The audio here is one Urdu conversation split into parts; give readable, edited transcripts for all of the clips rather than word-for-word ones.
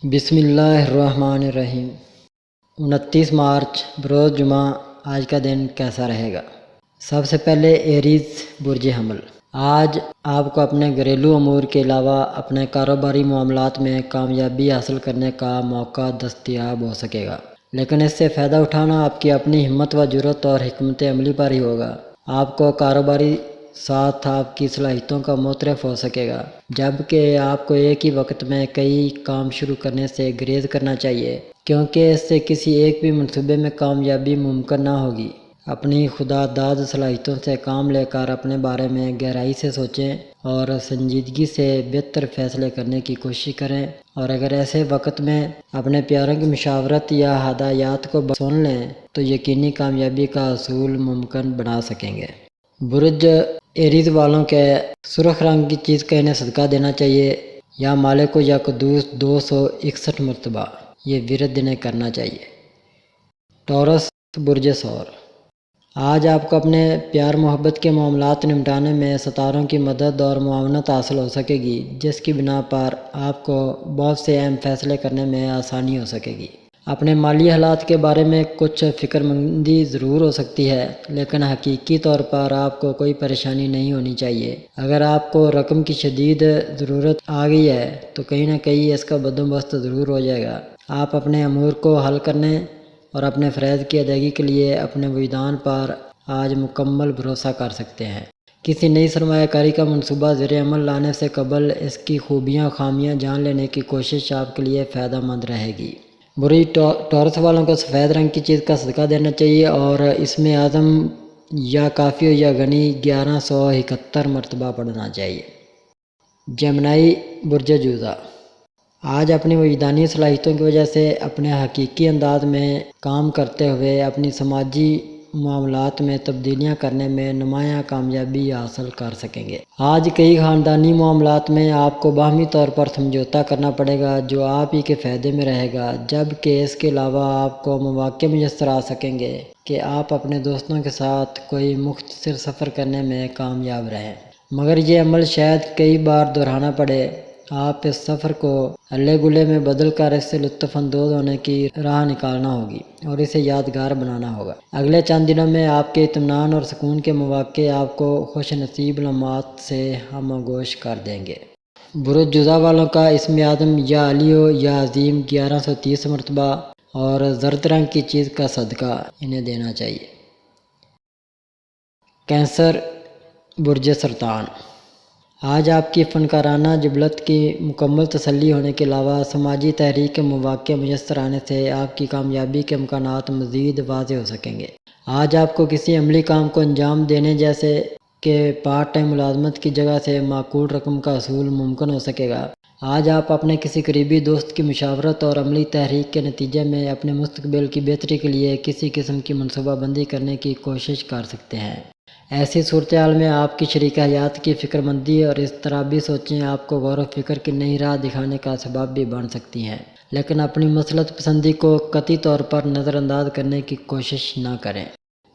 بسم اللہ الرحمن الرحیم۔ 29 مارچ بروز جمعہ آج کا دن کیسا رہے گا؟ سب سے پہلے ایریز برج حمل، آج آپ کو اپنے گھریلو امور کے علاوہ اپنے کاروباری معاملات میں کامیابی حاصل کرنے کا موقع دستیاب ہو سکے گا، لیکن اس سے فائدہ اٹھانا آپ کی اپنی ہمت و جرات اور حکمت عملی پر ہی ہوگا۔ آپ کو کاروباری ساتھ آپ کی صلاحیتوں کا معترف ہو سکے گا، جبکہ آپ کو ایک ہی وقت میں کئی کام شروع کرنے سے گریز کرنا چاہیے، کیونکہ اس سے کسی ایک بھی منصوبے میں کامیابی ممکن نہ ہوگی۔ اپنی خدا داد صلاحیتوں سے کام لے کر اپنے بارے میں گہرائی سے سوچیں اور سنجیدگی سے بہتر فیصلے کرنے کی کوشش کریں، اور اگر ایسے وقت میں اپنے پیاروں کی مشاورت یا ہدایات کو سن لیں تو یقینی کامیابی کا حصول ممکن بنا سکیں گے۔ برج ایریز والوں کے سرخ رنگ کی چیز کا انہیں صدقہ دینا چاہیے، یا مالک کو یا قدوس 261 مرتبہ یہ ورد انہیں کرنا چاہیے۔ ٹورس برج ثور، آج آپ کو اپنے پیار محبت کے معاملات نمٹانے میں ستاروں کی مدد اور معاونت حاصل ہو سکے گی، جس کی بنا پر آپ کو بہت سے اہم فیصلے کرنے میں آسانی ہو سکے گی۔ اپنے مالی حالات کے بارے میں کچھ فکر مندی ضرور ہو سکتی ہے، لیکن حقیقی طور پر آپ کو کوئی پریشانی نہیں ہونی چاہیے۔ اگر آپ کو رقم کی شدید ضرورت آ گئی ہے تو کہیں نہ کہیں اس کا بندوبست ضرور ہو جائے گا۔ آپ اپنے امور کو حل کرنے اور اپنے فرائض کی ادائیگی کے لیے اپنے وجدان پر آج مکمل بھروسہ کر سکتے ہیں۔ کسی نئی سرمایہ کاری کا منصوبہ زیر عمل لانے سے قبل اس کی خوبیاں خامیاں جان لینے کی کوشش آپ کے لیے فائدہ مند رہے گی۔ برج ٹورس والوں کو سفید رنگ کی چیز کا صدقہ دینا چاہیے اور اسم اعظم یا کافی یا غنی 1171 مرتبہ پڑھنا چاہیے۔ جیمنائی برج جوزا، آج اپنی وجدانی صلاحیتوں کی وجہ سے اپنے حقیقی انداز میں کام کرتے ہوئے اپنی سماجی معاملات میں تبدیلیاں کرنے میں نمایاں کامیابی حاصل کر سکیں گے۔ آج کئی خاندانی معاملات میں آپ کو باہمی طور پر سمجھوتا کرنا پڑے گا جو آپ ہی کے فائدے میں رہے گا، جبکہ اس کے علاوہ آپ کو مواقع میسر آ سکیں گے کہ آپ اپنے دوستوں کے ساتھ کوئی مختصر سفر کرنے میں کامیاب رہیں، مگر یہ عمل شاید کئی بار دہرانا پڑے۔ آپ اس سفر کو ہلے گلے میں بدل کر اس سے لطف اندوز ہونے کی راہ نکالنا ہوگی اور اسے یادگار بنانا ہوگا۔ اگلے چند دنوں میں آپ کے اطمینان اور سکون کے مواقع آپ کو خوش نصیب لمحات سے ہم آغوش کر دیں گے۔ برج جوزا والوں کا اسم اعظم یا علی ہو یا عظیم 1130 مرتبہ اور زرد رنگ کی چیز کا صدقہ انہیں دینا چاہیے۔ کینسر برج سرطان، آج آپ کی فنکارانہ جبلت کی مکمل تسلی ہونے کے علاوہ سماجی تحریک کے مواقع میسر آنے سے آپ کی کامیابی کے امکانات مزید واضح ہو سکیں گے۔ آج آپ کو کسی عملی کام کو انجام دینے جیسے کہ پارٹ ٹائم ملازمت کی جگہ سے معقول رقم کا حصول ممکن ہو سکے گا۔ آج آپ اپنے کسی قریبی دوست کی مشاورت اور عملی تحریک کے نتیجے میں اپنے مستقبل کی بہتری کے لیے کسی قسم کی منصوبہ بندی کرنے کی کوشش کر سکتے ہیں۔ ایسی صورتحال میں آپ کی شریک حیات کی فکر مندی اور اضطرابی سوچیں آپ کو غور و فکر کی نئی راہ دکھانے کا سبب بھی بن سکتی ہیں، لیکن اپنی مصلحت پسندی کو قطعی طور پر نظر انداز کرنے کی کوشش نہ کریں۔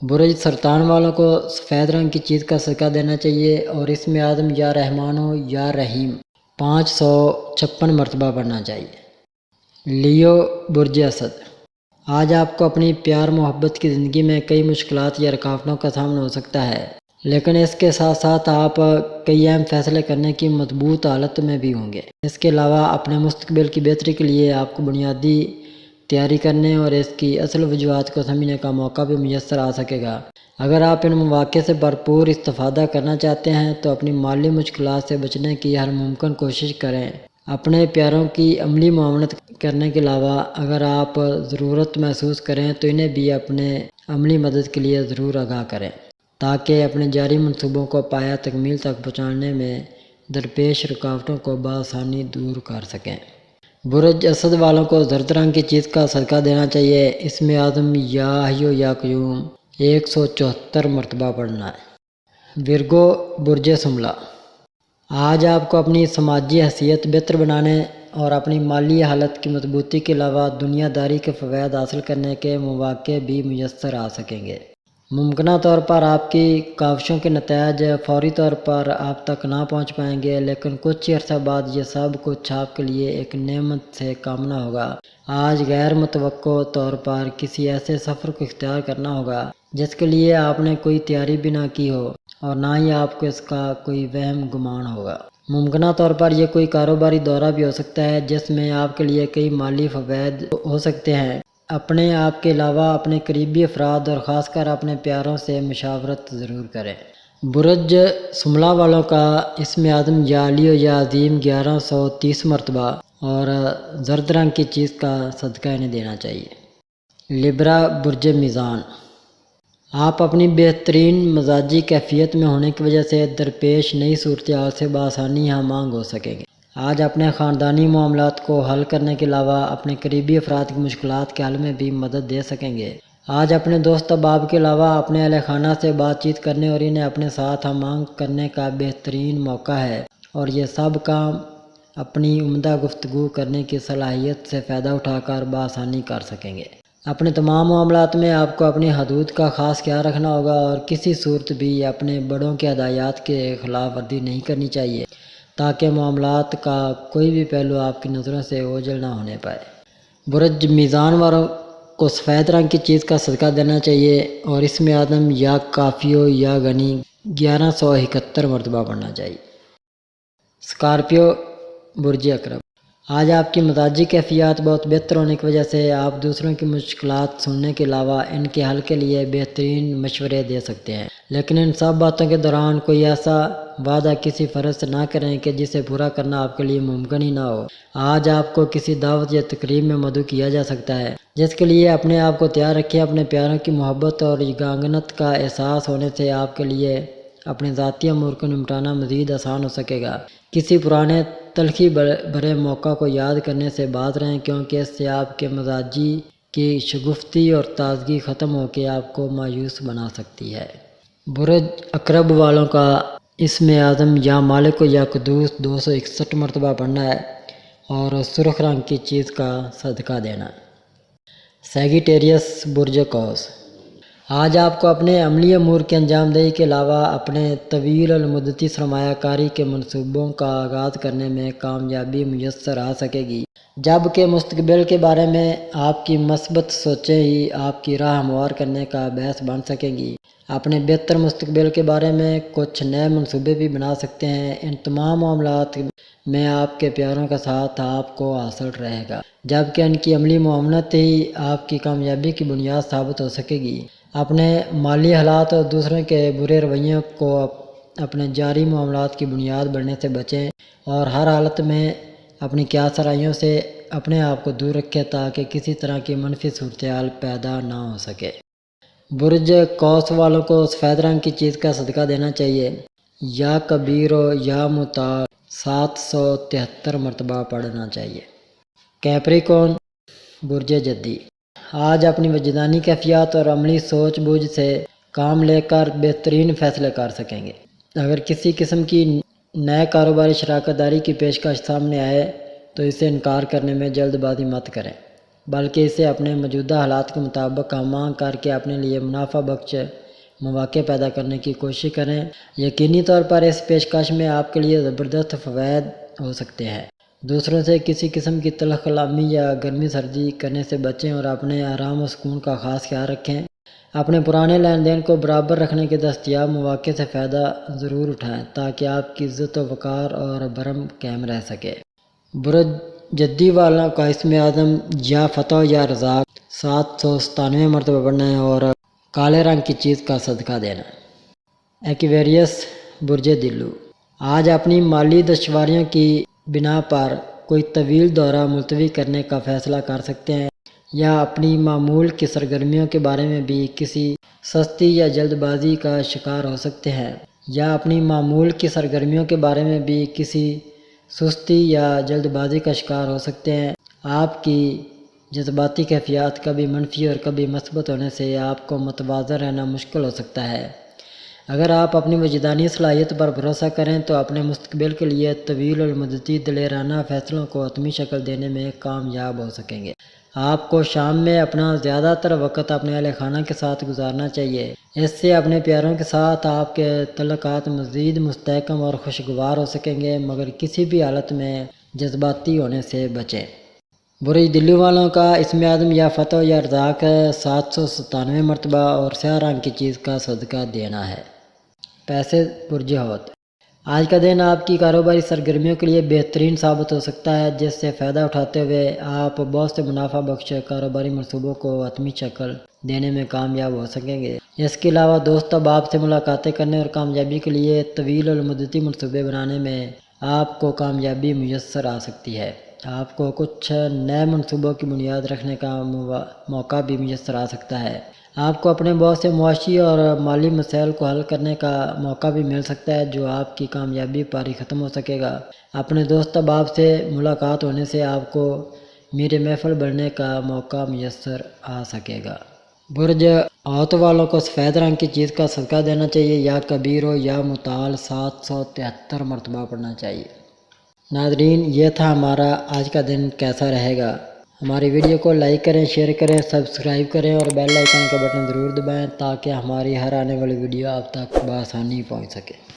برج سرطان والوں کو سفید رنگ کی چیز کا صدقہ دینا چاہیے اور اسم اعظم یا رحمان ہو یا رحیم 556 مرتبہ پڑھنا چاہیے۔ لیو برج اسد، آج آپ کو اپنی پیار محبت کی زندگی میں کئی مشکلات یا رکاوٹوں کا سامنا ہو سکتا ہے، لیکن اس کے ساتھ ساتھ آپ کئی اہم فیصلے کرنے کی مضبوط حالت میں بھی ہوں گے۔ اس کے علاوہ اپنے مستقبل کی بہتری کے لیے آپ کو بنیادی تیاری کرنے اور اس کی اصل وجوہات کو سمجھنے کا موقع بھی میسر آ سکے گا۔ اگر آپ ان مواقع سے بھرپور استفادہ کرنا چاہتے ہیں تو اپنی مالی مشکلات سے بچنے کی ہر ممکن کوشش کریں۔ اپنے پیاروں کی عملی معاونت کرنے کے علاوہ اگر آپ ضرورت محسوس کریں تو انہیں بھی اپنے عملی مدد کے لیے ضرور آگاہ کریں، تاکہ اپنے جاری منصوبوں کو پایہ تکمیل تک پہنچانے میں درپیش رکاوٹوں کو بآسانی دور کر سکیں۔ برج اسد والوں کو زرد رنگ کی چیز کا صدقہ دینا چاہیے۔ اسم اعظم یا حی یا قیوم 174 مرتبہ پڑھنا ہے۔ ورگو برج شملہ، آج آپ کو اپنی سماجی حیثیت بہتر بنانے اور اپنی مالی حالت کی مضبوطی کے علاوہ دنیا داری کے فوائد حاصل کرنے کے مواقع بھی میسر آ سکیں گے۔ ممکنہ طور پر آپ کی کاوشوں کے نتائج فوری طور پر آپ تک نہ پہنچ پائیں گے، لیکن کچھ ہی عرصہ بعد یہ سب کچھ آپ کے لیے ایک نعمت سے کام نہ ہوگا۔ آج غیر متوقع طور پر کسی ایسے سفر کو اختیار کرنا ہوگا جس کے لیے آپ نے کوئی تیاری بھی نہ کی ہو اور نہ ہی آپ کو اس کا کوئی وہم گمان ہوگا۔ ممکنہ طور پر یہ کوئی کاروباری دورہ بھی ہو سکتا ہے جس میں آپ کے لیے کئی مالی فوائد ہو سکتے ہیں۔ اپنے آپ کے علاوہ اپنے قریبی افراد اور خاص کر اپنے پیاروں سے مشاورت ضرور کریں۔ برج شملہ والوں کا اسم اعظم یا علی و یا عظیم 1130 مرتبہ اور زرد رنگ کی چیز کا صدقہ انہیں دینا چاہیے۔ لبرا برج میزان، آپ اپنی بہترین مزاجی کیفیت میں ہونے کی وجہ سے درپیش نئی صورتحال سے بآسانی ہم آہنگ ہو سکیں گے۔ آج اپنے خاندانی معاملات کو حل کرنے کے علاوہ اپنے قریبی افراد کی مشکلات کے حل میں بھی مدد دے سکیں گے۔ آج اپنے دوست احباب کے علاوہ اپنے اہل خانہ سے بات چیت کرنے اور انہیں اپنے ساتھ ہم آہنگ کرنے کا بہترین موقع ہے، اور یہ سب کام اپنی عمدہ گفتگو کرنے کی صلاحیت سے فائدہ اٹھا کر بآسانی کر سکیں گے۔ اپنے تمام معاملات میں آپ کو اپنی حدود کا خاص خیال رکھنا ہوگا اور کسی صورت بھی اپنے بڑوں کے ہدایات کے خلاف ورزی نہیں کرنی چاہیے تاکہ معاملات کا کوئی بھی پہلو آپ کی نظروں سے اوجھل نہ ہونے پائے۔ برج میزان والوں کو سفید رنگ کی چیز کا صدقہ دینا چاہیے اور اسم اعظم یا کافیو یا غنی 1171 مرتبہ پڑھنا چاہیے۔ اسکارپیو برج عقرب، آج آپ کی مزاجی کیفیات بہت بہتر ہونے کی وجہ سے آپ دوسروں کی مشکلات سننے کے علاوہ ان کے حل کے لیے بہترین مشورے دے سکتے ہیں، لیکن ان سب باتوں کے دوران کوئی ایسا وعدہ کسی فرد سے نہ کریں کہ جسے پورا کرنا آپ کے لیے ممکن ہی نہ ہو۔ آج آپ کو کسی دعوت یا تقریب میں مدعو کیا جا سکتا ہے جس کے لیے اپنے آپ کو تیار رکھیں۔ اپنے پیاروں کی محبت اور یگانگت کا احساس ہونے سے آپ کے لیے اپنے ذاتی امور کو نمٹانا مزید آسان ہو سکے گا۔ کسی پرانے تلخی بھرے موقع کو یاد کرنے سے باز رہیں کیونکہ اس سے آپ کے مزاجی کی شگفتی اور تازگی ختم ہو کے آپ کو مایوس بنا سکتی ہے۔ برج عقرب والوں کا اسم اعظم یا مالک و یا قدوس 261 مرتبہ پڑھنا ہے اور سرخ رنگ کی چیز کا صدقہ دینا۔ سیگیٹیریس برج قوس، آج آپ کو اپنے عملی امور کی انجام دہی کے علاوہ اپنے طویل المدتی سرمایہ کاری کے منصوبوں کا آغاز کرنے میں کامیابی میسر آ سکے گی، جبکہ مستقبل کے بارے میں آپ کی مثبت سوچیں ہی آپ کی راہ ہموار کرنے کا باعث بن سکیں گی۔ اپنے بہتر مستقبل کے بارے میں کچھ نئے منصوبے بھی بنا سکتے ہیں۔ ان تمام معاملات میں آپ کے پیاروں کا ساتھ آپ کو حاصل رہے گا، جبکہ ان کی عملی معاونت ہی آپ کی کامیابی کی بنیاد ثابت ہو سکے گی۔ اپنے مالی حالات اور دوسروں کے برے رویوں کو اپنے جاری معاملات کی بنیاد بننے سے بچیں اور ہر حالت میں اپنی قیاسرائیوں سے اپنے آپ کو دور رکھیں تاکہ کسی طرح کی منفی صورتحال پیدا نہ ہو سکے۔ برج قوس والوں کو سفید رنگ کی چیز کا صدقہ دینا چاہیے۔ یا کبیر و یا مطاع 773 مرتبہ پڑھنا چاہیے۔ کیپریکون برج جدی، آج اپنی وجدانی کیفیات اور عملی سوچ بوجھ سے کام لے کر بہترین فیصلے کر سکیں گے۔ اگر کسی قسم کی نئے کاروباری شراکت داری کی پیشکش سامنے آئے تو اسے انکار کرنے میں جلد بازی مت کریں، بلکہ اسے اپنے موجودہ حالات کے مطابق ہم آہنگ کر کے اپنے لیے منافع بخش مواقع پیدا کرنے کی کوشش کریں۔ یقینی طور پر اس پیشکش میں آپ کے لیے زبردست فوائد ہو سکتے ہیں۔ دوسروں سے کسی قسم کی تلخ کلامی یا گرمی سردی کرنے سے بچیں اور اپنے آرام و سکون کا خاص خیال رکھیں۔ اپنے پرانے لین دین کو برابر رکھنے کے دستیاب مواقع سے فائدہ ضرور اٹھائیں تاکہ آپ کی عزت و وقار اور برم قائم رہ سکے۔ برج جدی والوں کا اسم اعظم یا فتح یا رزاق 797 مرتبہ پڑھنا ہے اور کالے رنگ کی چیز کا صدقہ دینا۔ ایکویریس برج دلو، آج اپنی مالی دشواریوں کی بنا پر کوئی طویل دورہ ملتوی کرنے کا فیصلہ کر سکتے ہیں یا اپنی معمول کی سرگرمیوں کے بارے میں بھی کسی سستی یا جلد بازی کا شکار ہو سکتے ہیں جلد بازی کا شکار ہو سکتے ہیں۔ آپ کی جذباتی کیفیات کبھی منفی اور کبھی مثبت ہونے سے آپ کو متوازن رہنا مشکل ہو سکتا ہے۔ اگر آپ اپنی وجدانی صلاحیت پر بھروسہ کریں تو اپنے مستقبل کے لیے طویل المدتی دلیرانہ فیصلوں کو حتمی شکل دینے میں کامیاب ہو سکیں گے۔ آپ کو شام میں اپنا زیادہ تر وقت اپنے اہل خانہ کے ساتھ گزارنا چاہیے۔ اس سے اپنے پیاروں کے ساتھ آپ کے تعلقات مزید مستحکم اور خوشگوار ہو سکیں گے، مگر کسی بھی حالت میں جذباتی ہونے سے بچیں۔ برج دلی والوں کا اسم اعظم یا فتح یا ارزاق 797 مرتبہ اور سیاہ رنگ کی چیز کا صدقہ دینا ہے۔ پیسے برج حوت، آج کا دن آپ کی کاروباری سرگرمیوں کے لیے بہترین ثابت ہو سکتا ہے، جس سے فائدہ اٹھاتے ہوئے آپ بہت سے منافع بخش کاروباری منصوبوں کو حتمی شکل دینے میں کامیاب ہو سکیں گے۔ اس کے علاوہ دوست احباب سے ملاقاتیں کرنے اور کامیابی کے لیے طویل المدتی منصوبے بنانے میں آپ کو کامیابی میسر آ سکتی ہے۔ آپ کو کچھ نئے منصوبوں کی بنیاد رکھنے کا موقع بھی میسر آ سکتا ہے۔ آپ کو اپنے بہت سے معاشی اور مالی مسائل کو حل کرنے کا موقع بھی مل سکتا ہے، جو آپ کی کامیابی پر ہی ختم ہو سکے گا۔ اپنے دوست احباب سے ملاقات ہونے سے آپ کو میر محفل بننے کا موقع میسر آ سکے گا۔ برج حوت والوں کو سفید رنگ کی چیز کا صدقہ دینا چاہیے، یا کبیر ہو یا متعال 773 مرتبہ پڑھنا چاہیے۔ ناظرین، یہ تھا ہمارا آج کا دن کیسا رہے گا۔ ہماری ویڈیو کو لائک کریں، شیئر کریں، سبسکرائب کریں اور بیل آئیکن کا بٹن ضرور دبائیں تاکہ ہماری ہر آنے والی ویڈیو آپ تک بآسانی پہنچ سکے۔